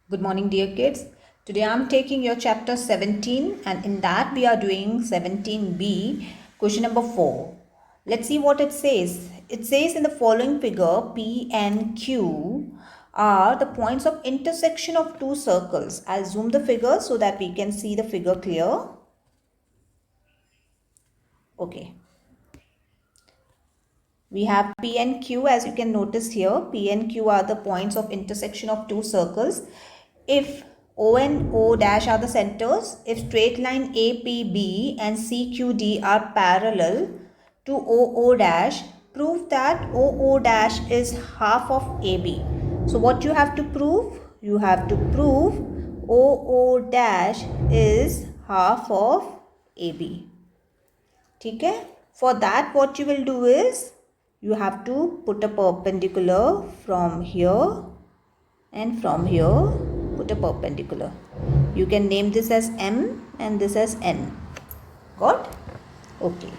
Good morning, dear kids. Today I'm taking your chapter 17, and in that we are doing 17b, question number 4. Let's see what it says. It says in the following figure, P and Q are the points of intersection of two circles. I'll zoom the figure so that we can see the figure clear. Okay. We have P and Q, as you can notice here. P and Q are the points of intersection of two circles. If O and O dash are the centers, if straight line APB and CQD are parallel to OO dash, prove that OO dash is half of AB. So what you have to prove? You have to prove OO dash is half of AB. Okay? For that, what you will do is, you have to put a perpendicular from here and from here put a perpendicular. You can name this as M and this as N. Got? Okay.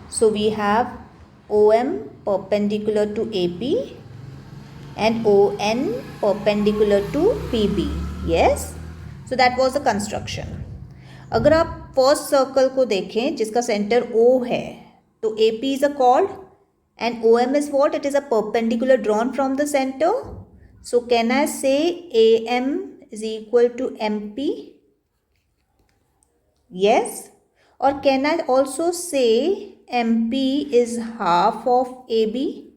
So we have OM perpendicular to AP and ON perpendicular to PB. Yes? So that was the construction. अगर आप first circle को देखें जिसका centre O है, तो AP is a chord and OM is what? It is a perpendicular drawn from the center. So can I say AM is equal to MP? Yes. Or can I also say MP is half of AB?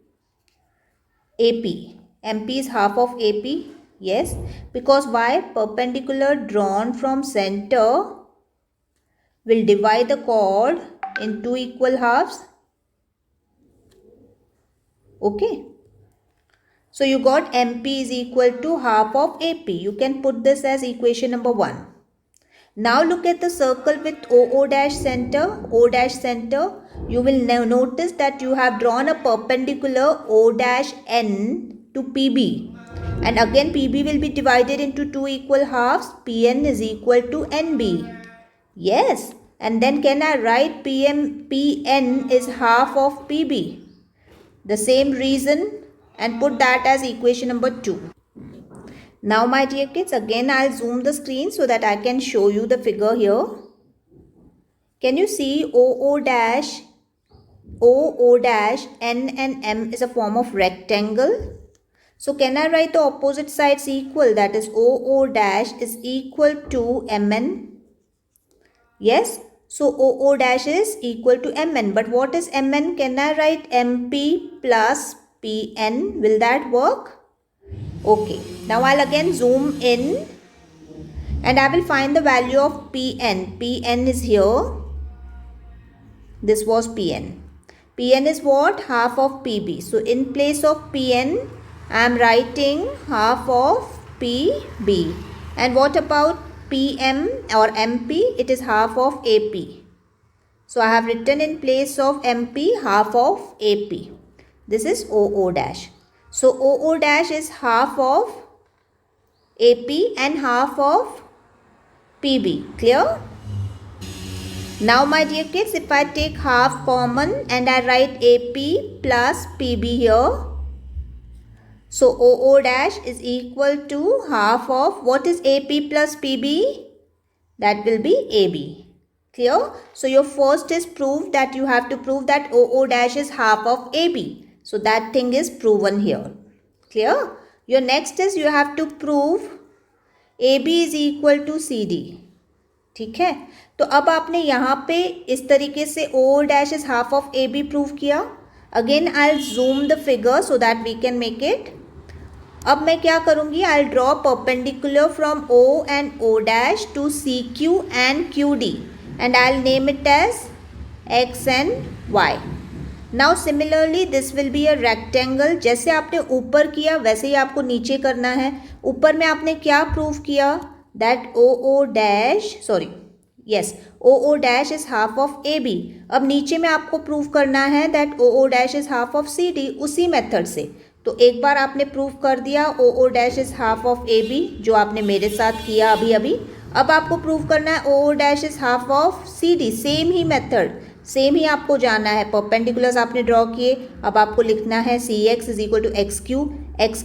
AP. MP is half of AP. Yes. Because why? Perpendicular drawn from center will divide the chord in two equal halves. Okay. So you got MP is equal to half of AP. You can put this as equation number 1. Now look at the circle with OO dash center. O dash center. You will now notice that you have drawn a perpendicular O dash N to PB. And again PB will be divided into two equal halves. PN is equal to NB. Yes. And then can I write PN is half of PB? The same reason, and put that as equation number 2. Now my dear kids, again I'll zoom the screen so that I can show you the figure here. Can you see OO dash, N and M is a form of rectangle? So can I write the opposite sides equal? That is OO dash is equal to MN. Yes. So OO dash is equal to MN. But what is MN? Can I write MP plus PN? Will that work? Okay. Now I'll again zoom in and I will find the value of PN. PN is here. This was PN. PN is what? Half of PB. So in place of PN, I am writing half of PB. And what about PM or MP? It is half of AP. So I have written in place of MP half of AP. This is OO dash. So OO dash is half of AP and half of PB. Clear? Now my dear kids, if I take half common and I write AP plus PB here. So OO dash is equal to half of, what is AP plus PB? That will be AB. Clear? So your first is proved, that you have to prove that OO dash is half of AB. So that thing is proven here. Clear? Your next is you have to prove AB is equal to CD. ठीक है? तो अब आपने यहाँ पे इस तरीके से OO dash is half of AB prove किया. Again I'll zoom the figure so that we can make it. अब मैं क्या करूँगी? I'll draw perpendicular from O and O dash to CQ and QD and I'll name it as X and Y. Now similarly this will be a rectangle. जैसे आपने ऊपर किया वैसे ही आपको नीचे करना है. ऊपर में आपने क्या प्रूव किया? That OO dash is half of AB. अब नीचे में आपको प्रूव करना है that OO dash is half of CD उसी मेथड से. तो एक बार आपने प्रूव कर दिया OO dash is half of AB जो आपने मेरे साथ किया अभी. अब आपको प्रूव करना है OO dash is half of CD. Same ही मेथड, सेम ही आपको जाना है, परपेंडिकुलर्स आपने ड्रॉ किए, अब आपको लिखना है C X is equal to X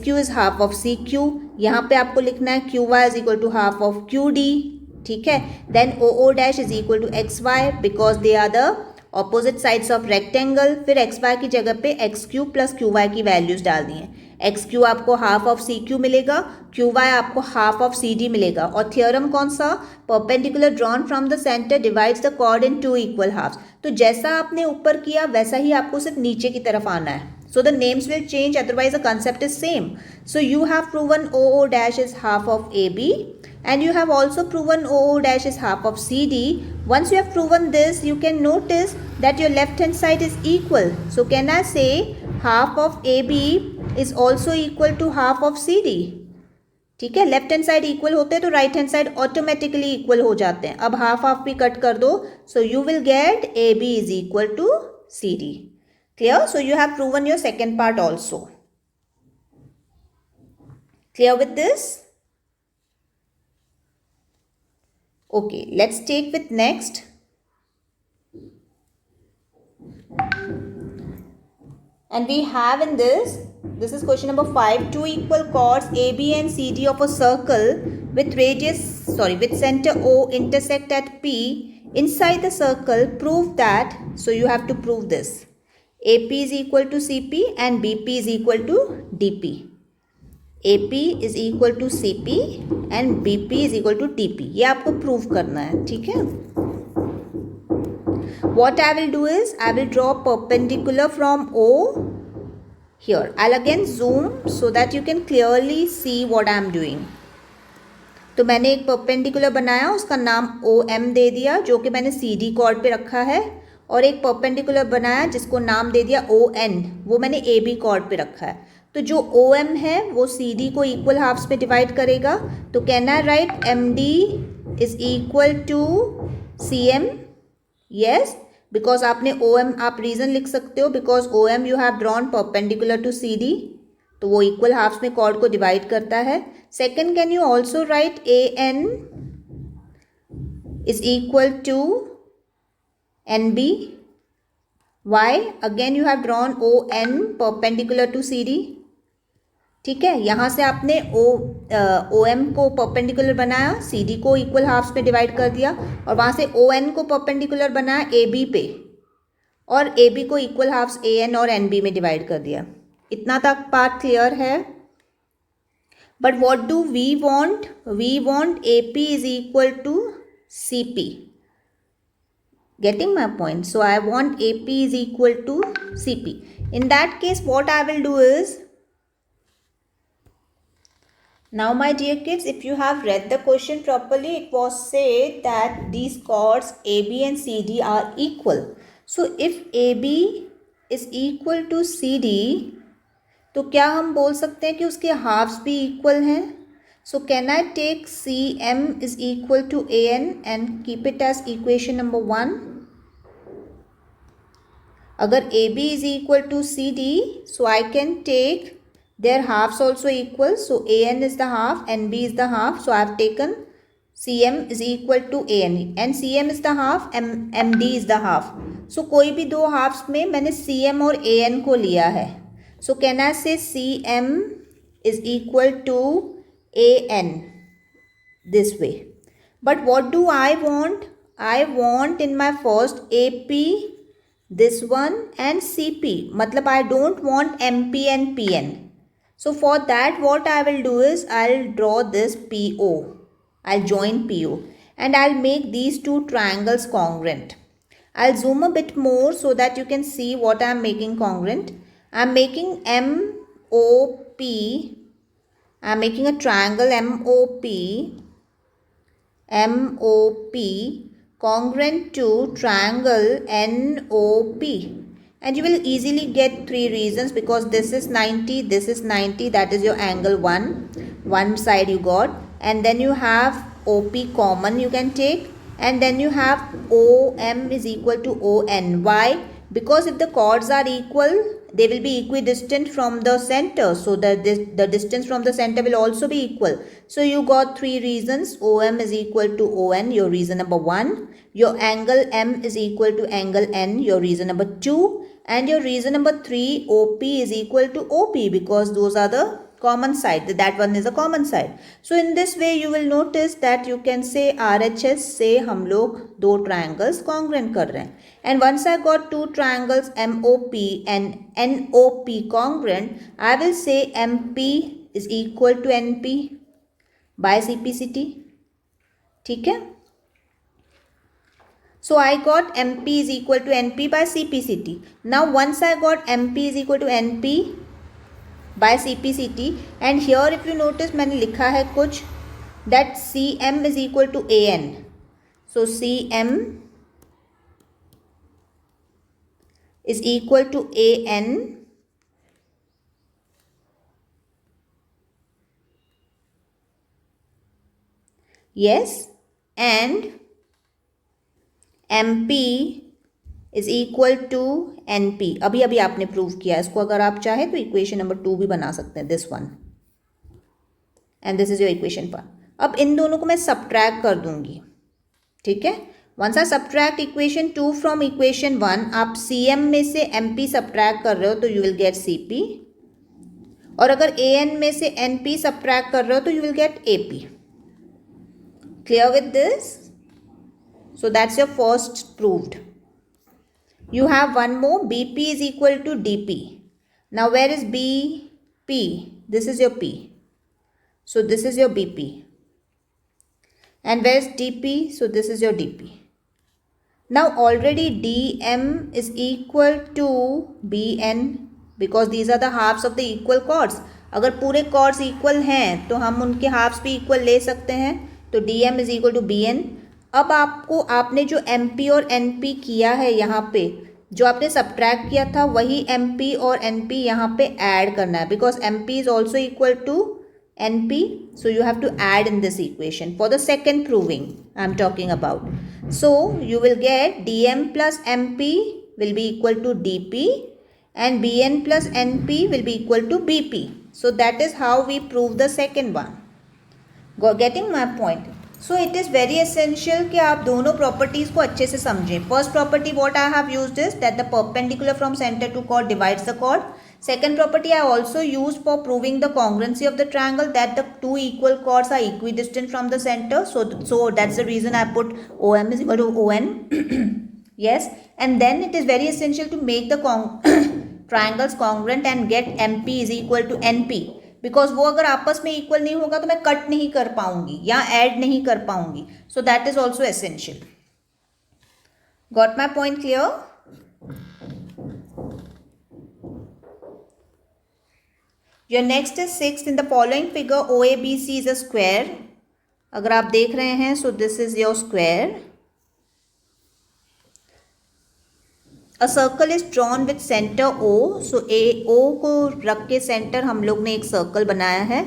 Q is half of C Q, यहाँ पे आपको लिखना है Q Y is equal to half of Q D, ठीक है। Then O O dash is equal to X Y because they are the opposite sides of rectangle. फिर X Y की जगह पे X Q plus Q Y की values डाल दी हैं। एक्स क्यू आपको हाफ ऑफ सी क्यू मिलेगा, क्यू वाई आपको हाफ ऑफ सी डी मिलेगा। और थियोरम कौन सा, perpendicular drawn from the centre divides the chord into equal halves. तो जैसा आपने ऊपर किया वैसा ही आपको सिर्फ नीचे की तरफ आना है। So the names will change, otherwise the concept is same. So you have proven OO dash is half of AB and you have also proven OO dash is half of CD. Once you have proven this, you can notice that your left hand side is equal. So can I say half of AB is also equal to half of CD? ठीक है, left hand side equal होते हैं तो right hand side automatically equal हो जाते हैं। अब half half भी कट कर दो, so you will get AB is equal to CD. Clear? So you have proven your second part also. Clear with this? Okay, let's take with next. And we have in this is question number 5. Two equal chords AB and CD of a circle with with center O intersect at P inside the circle. Prove that. So you have to prove this. AP is equal to CP and BP is equal to DP. AP is equal to CP and BP is equal to DP. ये आपको prove करना है, ठीक है। What I will do is I will draw perpendicular from O here. I'll again zoom so that you can clearly see what I am doing. तो मैंने एक perpendicular बनाया, उसका नाम OM दे दिया जो कि मैंने CD कॉर्ड पे रखा है, और एक परपेंडिकुलर बनाया जिसको नाम दे दिया ON, वो मैंने AB कॉर्ड पे रखा है। तो जो OM है वो CD को इक्वल हाफ्स में डिवाइड करेगा। तो can I write MD is equal to CM? Yes, because आपने OM, आप रीज़न लिख सकते हो because OM you have drawn perpendicular to CD, तो वो इक्वल हाफ्स में कॉर्ड को डिवाइड करता है। Second, can you also write AN is equal to NB? Why? Again you have drawn ON perpendicular to CD. ठीक है, यहाँ से आपने OM को परपेंडिकुलर बनाया, CD को इक्वल हाफ्स में डिवाइड कर दिया, और वहाँ से ON को परपेंडिकुलर बनाया AB पे, और AB को इक्वल हाफ्स AN और NB में डिवाइड कर दिया। इतना तक पार्ट क्लियर है। But what do we want? We want AP is equal to CP. Getting my point? So I want AP is equal to CP. In that case, what I will do is, now my dear kids, if you have read the question properly, it was said that these chords AB and CD are equal. So if AB is equal to CD, तो क्या हम बोल सकते हैं कि उसके halves भी equal हैं? So can I take CM is equal to AN and keep it as equation number 1? अगर AB is equal to CD, so I can take their halves also equal. So AN is the half and B is the half. So I have taken CM is equal to AN and CM is the half, MD is the half. So कोई भी दो halves में मैंने CM और AN को लिया है. So can I say CM is equal to AN this way? But what do I want? I want in my first AP this one and CP. मतलब I don't want MP and PN. So for that what I will do is I'll draw this PO. I'll join PO and I'll make these two triangles congruent. I'll zoom a bit more so that you can see what I'm making congruent. I'm making MOP. I'm making a triangle MOP congruent to triangle NOP. And you will easily get three reasons because this is 90, this is 90, that is your angle 1. One side you got. And then you have OP common you can take. And then you have OM is equal to ON. Why? Because if the chords are equal, they will be equidistant from the center, so that the distance from the center will also be equal. So you got three reasons. OM is equal to ON, your reason number 1. Your angle M is equal to angle N, your reason number 2. And your reason number 3, OP is equal to OP, because those are the common side. That one is a common side. So in this way you will notice that you can say RHS से हम लोग दो triangles congruent कर रहे हैं. And once I got two triangles MOP and NOP congruent, I will say MP is equal to NP by CPCT. ठीक है? So I got MP is equal to NP by CPCT. Now once I got MP is equal to NP by CPCT, and here if you notice मैंने लिखा है कुछ that CM is equal to AN. So CM is equal to AN. Yes, and MP is equal to NP. अभी अभी आपने prove किया. इसको अगर आप चाहे तो इक्वेशन नंबर 2 भी बना सकते हैं, this one, and this is your equation 1. अब इन दोनों को मैं सब्ट्रैक्ट कर दूंगी. ठीक है? Once I subtract equation 2 from equation 1, आप CM में से MP सब्ट्रैक्ट कर रहे हो तो यू विल गेट CP, और अगर AN में से NP सब्ट्रैक्ट कर रहे हो तो you will gate AP. Clear with this? So that's your first proved. You have one more. BP is equal to DP. Now where is BP? This is your P. So this is your BP. And where is DP? So this is your DP. Now already DM is equal to BN, because these are the halves of the equal chords. अगर पूरे chords equal हैं तो हम उनके halves भी equal ले सकते हैं. तो DM is equal to BN. अब आपने जो MP और NP किया है यहाँ पे, जो आपने सब्ट्रैक्ट किया था वही MP और NP यहाँ पे ऐड करना है, because MP is also equal to NP. So you have to add in this equation for the second proving I am talking about. So you will get DM plus MP will be equal to DP and BN plus NP will be equal to BP. So that is how we prove the second one. Getting my point? So it is very essential कि आप दोनों properties को अच्छे से समझें. First property what I have used is that the perpendicular from center to chord divides the chord. Second property I also used for proving the congruency of the triangle, that the two equal chords are equidistant from the center. So that's the reason I put OM is equal to ON. Yes, and then it is very essential to make the triangles congruent and get MP is equal to NP. Because वो अगर आपस में equal नहीं होगा तो मैं cut नहीं कर पाऊंगी या ऐड नहीं कर पाऊंगी. So that is also essential. Got my point clear? Your next is 6. In the following figure OABC is a square. अगर आप देख रहे हैं, so this is your square. A circle is drawn with center O. So O को रख के center हम लोग ने एक circle बनाया है.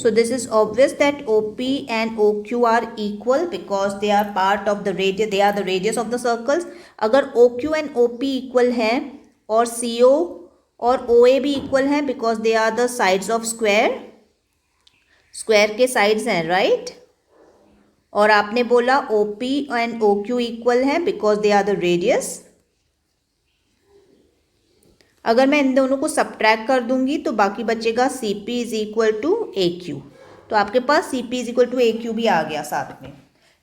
So this is obvious that OP and OQ are equal because they are part of the radius. They are the radius of the circles. अगर OQ and OP equal है और CO और OA भी equal है because they are the sides of square. Square के sides हैं, right? और आपने बोला OP and OQ equal है because they are the radius. अगर मैं इन दोनों को सब्ट्रैक्ट कर दूंगी तो बाकी बचेगा CP is equal to AQ. तो आपके पास CP is equal to AQ भी आ गया साथ में.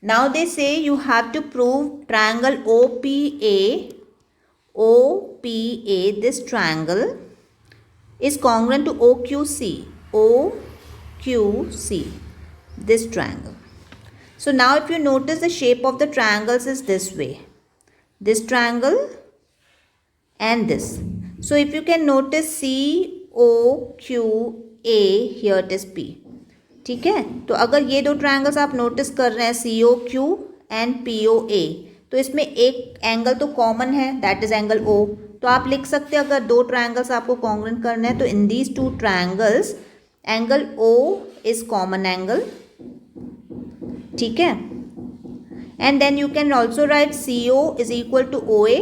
Now they say you have to prove triangle OPA, this triangle is congruent to OQC, this triangle. So now if you notice the shape of the triangles is this way, this triangle and this. So if you can notice COQA, here it is P. ठीक है? तो अगर ये दो triangles आप notice कर रहे हैं COQ एंड POA, तो इसमें एक एंगल तो कॉमन है, दैट इज एंगल O. तो आप लिख सकते हैं अगर दो ट्रायंगल्स आपको कॉन्ग्रुएंट करने हैं तो in these two triangles angle O is common angle. ठीक है? And then you can also write CO is equal to OA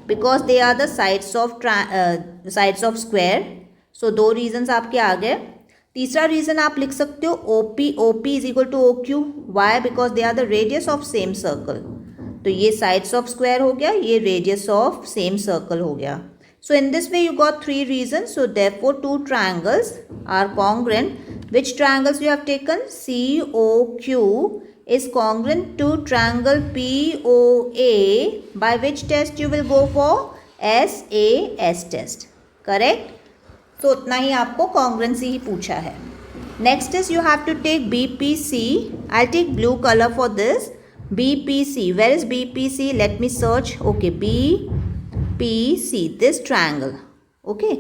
because they are the sides of square. सो 2 रीजन्स आपके आ गए. तीसरा रीजन आप लिख सकते हो O P is equal to O Q. Why? Because they are the radius of same circle. तो ये साइड्स ऑफ स्क्वायर हो गया, ये रेडियस ऑफ सेम सर्कल हो गया. So in this way you got 3 reasons. So therefore 2 triangles are congruent. Which triangles you have taken? COQ is congruent to triangle POA. By which test you will go for? SAS test. Correct? So उतना ही आपको congruency ही पूछा है. Next is you have to take BPC. I'll take blue color for this. BPC. Where is BPC? Let me search. Okay, BPC, this triangle. Okay,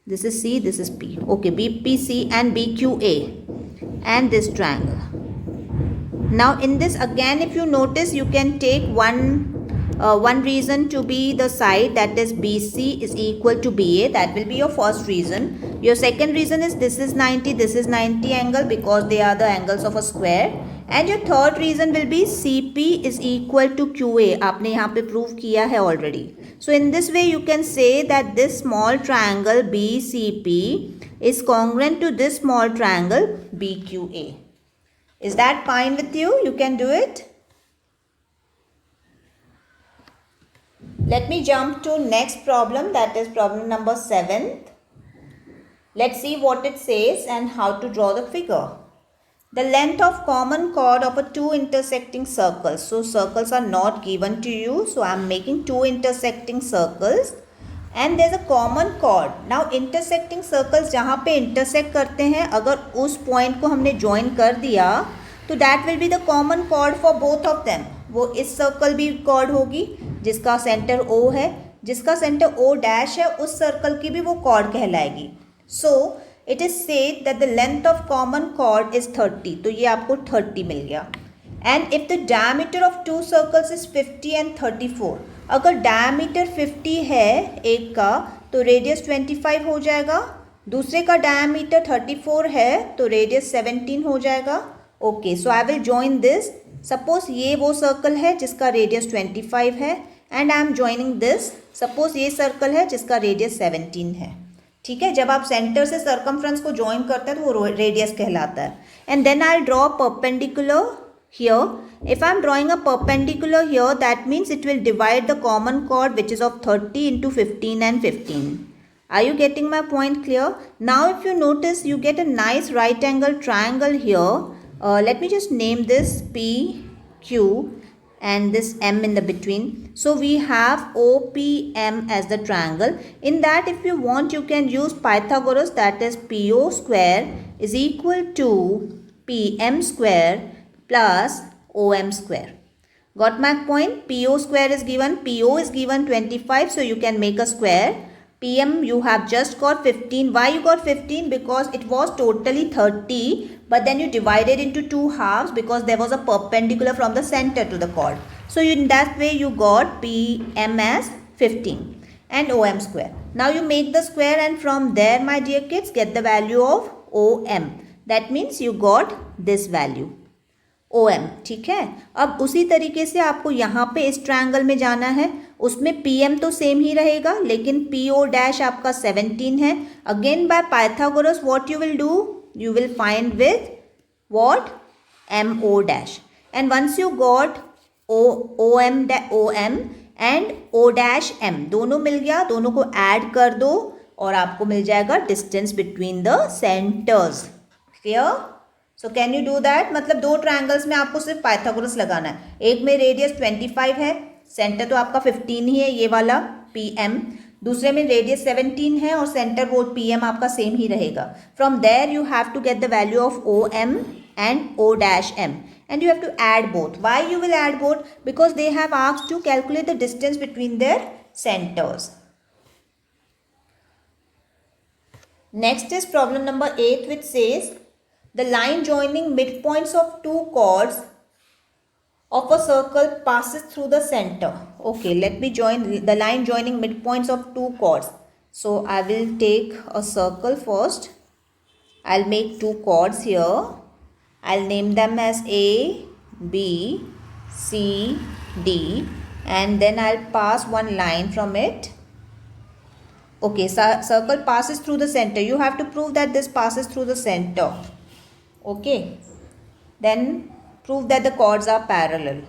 this is C, this is P. Okay, BPC and BQA and this triangle. Now in this again, if you notice, you can take one reason to be the side, that is BC is equal to BA. That will be your first reason. Your second reason is this is 90, this is 90 angle, because they are the angles of a square. And your third reason will be CP is equal to QA. आपने यहाँ पे prove किया है already. So in this way you can say that this small triangle BCP is congruent to this small triangle BQA. Is that fine with you? You can do it. Let me jump to next problem, that is problem number 7. Let's see what it says and how to draw the figure. The length of common chord of a 2 intersecting circles. So circles are not given to you. So I am making 2 intersecting circles and there is a common chord. Now intersecting circles जहाँ पे intersect करते हैं, अगर उस point को हमने join कर दिया तो that will be the common chord for both of them. वो इस circle भी chord होगी जिसका center O है, जिसका center O dash है उस circle की भी वो chord कहलाएगी. So it is said that the length of common chord is 30. तो ये आपको 30 मिल गया. And if the diameter of 2 circles is 50 and 34, अगर diameter 50 है एक का तो radius 25 हो जाएगा, दूसरे का diameter 34 है तो radius 17 हो जाएगा. Okay, so I will join this. Suppose ये वो circle है जिसका radius 25 है and I am joining this. Suppose ये circle है जिसका radius 17 है. ठीक है, जब आप सेंटर से सर्कमफ्रेंस को ज्वाइन करते हैं तो वो रेडियस कहलाता है. And then I draw perpendicular here. If I am drawing a perpendicular here, that means it will divide the common chord which is of 30 into 15 and 15. Are you getting my point clear? Now if you notice, you get a nice right angle triangle here. Let me just name this PQ and this M in the between. So we have OPM as the triangle. In that, if you want, you can use Pythagoras, that is PO square is equal to PM square plus OM square. Got my point? PO square is given, PO is given 25, so you can make a square. PM you have just got 15. Why you got 15? Because it was totally 30, but then you divided into 2 halves because there was a perpendicular from the center to the chord. So in that way you got PM as 15 and OM square. Now you make the square and from there, my dear kids, get the value of OM. That means you got this value. OM. ठीक है, अब उसी तरीके से आपको यहाँ पे इस ट्रायंगल में जाना है. उसमें PM तो सेम ही रहेगा लेकिन PO डैश आपका 17 है. Again by Pythagoras what you will do, you will find with what? MO dash. And once you got OM and O dash M, दोनों मिल गया, दोनों को ऐड कर दो और आपको मिल जाएगा distance between the centres. Clear? So can you do that? मतलब 2 ट्रायंगल्स में आपको सिर्फ पाइथागोरस लगाना है. एक में रेडियस 25 है, सेंटर तो आपका 15 ही है ये वाला PM. दूसरे में रेडियस 17 है और सेंटर वो PM आपका सेम ही रहेगा. From there you have to get the value of OM and O dash M and you have to add both. Why you will add both? Because they have asked to calculate the distance between their centers. Next is problem number 8, which says the line joining midpoints of 2 chords of a circle passes through the center. Okay, let me join the line joining midpoints of 2 chords. So I will take a circle first. I'll make 2 chords here. I'll name them as A, B, C, D, and then I'll pass one line from it. Okay, circle passes through the center. You have to prove that this passes through the center. Okay, then prove that the chords are parallel.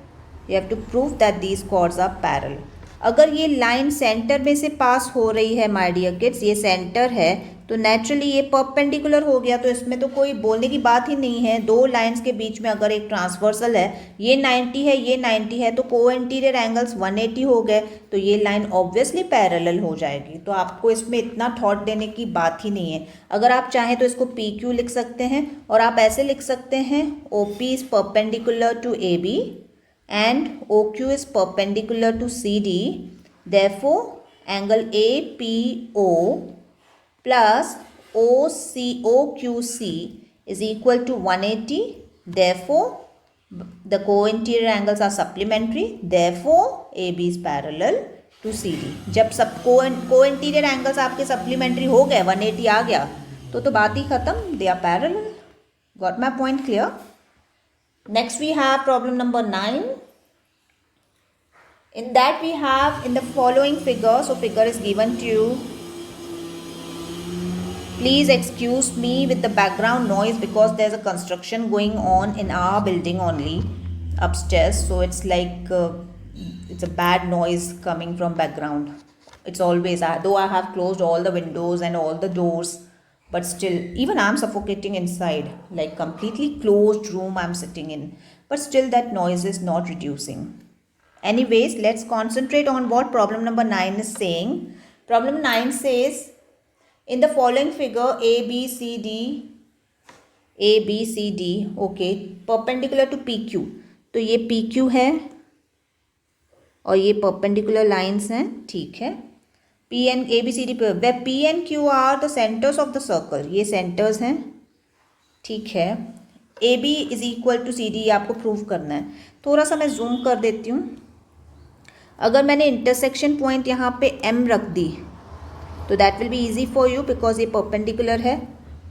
You have to prove that these chords are parallel. अगर ये line centre में से पास हो रही है my dear kids, ये centre है, तो नेचुरली ये परपेंडिकुलर हो गया, तो इसमें तो कोई बोलने की बात ही नहीं है. दो लाइंस के बीच में अगर एक ट्रांसवर्सल है, ये 90 है, ये 90 है, तो को इंटीरियर एंगल्स 180 हो गए, तो ये लाइन ऑब्वियसली पैरेलल हो जाएगी. तो आपको इसमें इतना थॉट देने की बात ही नहीं है. अगर आप चाहें तो इसको पी क्यू लिख सकते हैं, और आप ऐसे लिख सकते हैं O P is perpendicular to A B and OQ is perpendicular to CD. Therefore, angle APO plus OQC is equal to 180. Therefore, the co-interior angles are supplementary. Therefore, AB is parallel to CD. जब सब co-interior angles आपके supplementary हो गए, 180 आ गया, तो बात ही खत्म. They are parallel. Got my point clear? Next we have problem number 9. In that we have in the following figure, so figure is given to you. Please excuse me with the background noise because there's a construction going on in our building only upstairs, so it's like it's a bad noise coming from background. It's always, though I have closed all the windows and all the doors, but still, even I'm suffocating inside, like completely closed room I'm sitting in, but still that noise is not reducing. Anyways, let's concentrate on what problem number 9 is saying. Problem 9 says, in the following figure, A, B, C, D, okay, perpendicular to PQ. तो ये PQ है, और ये perpendicular lines हैं, ठीक है. P and A, B, C, D, where P and Q are the centers of the circle. ये centers हैं, ठीक है. AB is equal to CD, ये आपको प्रूव करना है. थोड़ा सा मैं जूम कर देती हूँ. अगर मैंने इंटरसेक्शन पॉइंट यहाँ पे M रख दी, तो that will be easy for you because ये परपेंडिकुलर है.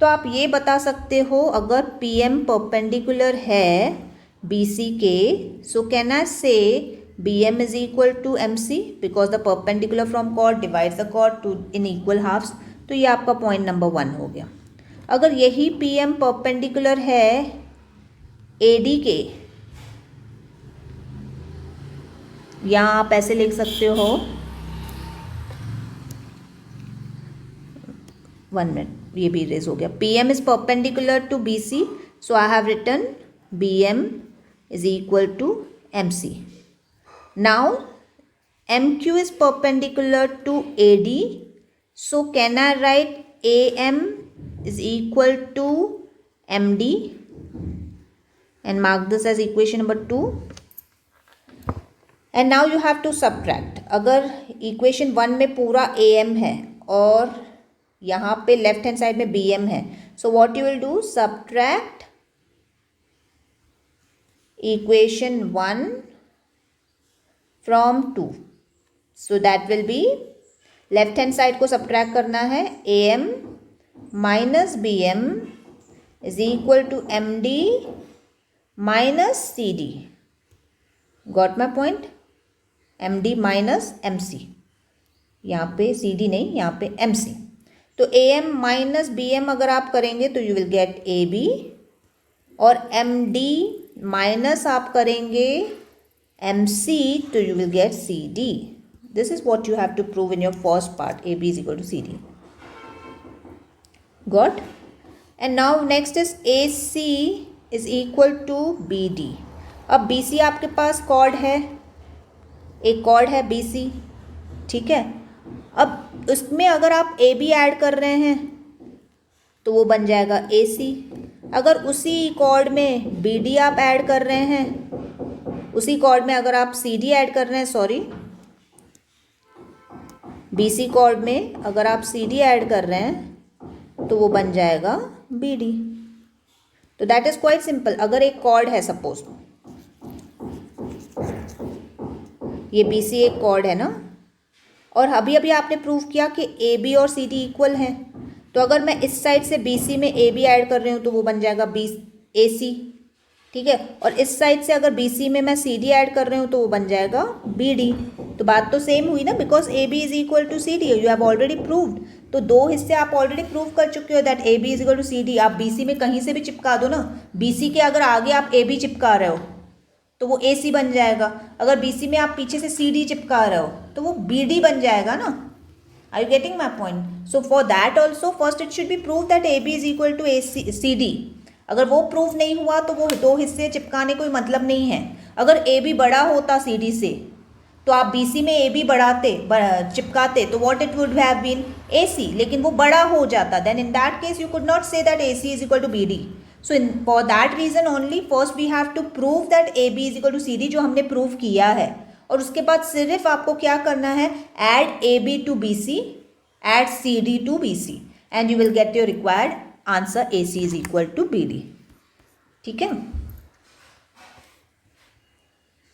तो आप ये बता सकते हो, अगर PM परपेंडिकुलर है BC के, सो कैन आई से BM is equal to MC because the perpendicular from chord divides the chord to in equal halves. तो ये आपका पॉइंट नंबर 1 हो गया. अगर यही PM परपेंडिकुलर है AD के, यहाँ आप ऐसे लिख सकते हो, 1 मिनट, ये भी इरेज हो गया. PM is perpendicular to BC, so I have written BM is equal to MC. Now MQ is perpendicular to AD, so can I write AM is equal to MD and mark this as equation number 2. And now you have to subtract. अगर equation 1 में पूरा AM है और यहाँ पे left hand side में BM है, so what you will do, subtract equation 1 from 2. So that will be, left hand side को सब्ट्रैक्ट करना है, AM minus BM is equal to MD minus CD. Got my point? MD minus MC, यहाँ पे CD नहीं, यहाँ पे MC. तो AM minus BM अगर आप करेंगे तो यू विल गेट AB, और MD माइनस आप करेंगे MC तो you will get CD. This is what you have to prove in your first part. AB is equal to CD. Got? And now next is AC is equal to BD. अब BC आपके पास cord है, एक cord है BC, ठीक है. अब उसमें अगर आप AB ऐड कर रहे हैं तो वो बन जाएगा AC. अगर उसी कॉर्ड में BD आप ऐड कर रहे हैं, उसी कॉर्ड में अगर आप CD ऐड कर रहे हैं, सॉरी, BC कॉर्ड में अगर आप CD ऐड कर रहे हैं तो वो बन जाएगा BD. तो दैट इज क्वाइट सिंपल. अगर एक कॉर्ड है, सपोज ये BC एक कॉर्ड है ना, और अभी अभी आपने प्रूव किया कि AB और CD इक्वल हैं, तो अगर मैं इस साइड से BC में AB ऐड कर रही हूँ तो वो बन जाएगा AC, ठीक है। और इस साइड से अगर BC में मैं CD ऐड कर रही हूँ तो वो बन जाएगा BD। तो बात तो सेम हुई ना, because AB is equal to CD, you have already proved. तो दो हिस्से आप ऑलरेडी प्रूव कर चुके हो that AB is equal to CD। आप BC में कहीं से भी चिपका दो ना, BC के अगर आगे आप AB चिपका रहे हो तो वो AC बन जाएगा, अगर BC में आप पीछे से CD चिपका रहे हो तो वो BD बन जाएगा ना। Are you getting my point? So for that also first it should be proved that AB is equal to CD। अगर वो प्रूव नहीं हुआ तो वो दो हिस्से चिपकाने कोई मतलब नहीं है। अगर AB बड़ा होता CD से तो आप BC में AB बढ़ाते चिपकाते तो what it would have been AC, लेकिन वो बड़ा हो जाता, then in that case you could not say that AC is equal to BD। So for that reason only first we have to prove that AB is equal to CD, जो हमने prove किया है। और उसके बाद सिर्फ आपको क्या करना है, add AB to BC, add CD to BC and you will get your required answer AC is equal to BD। ठीक है।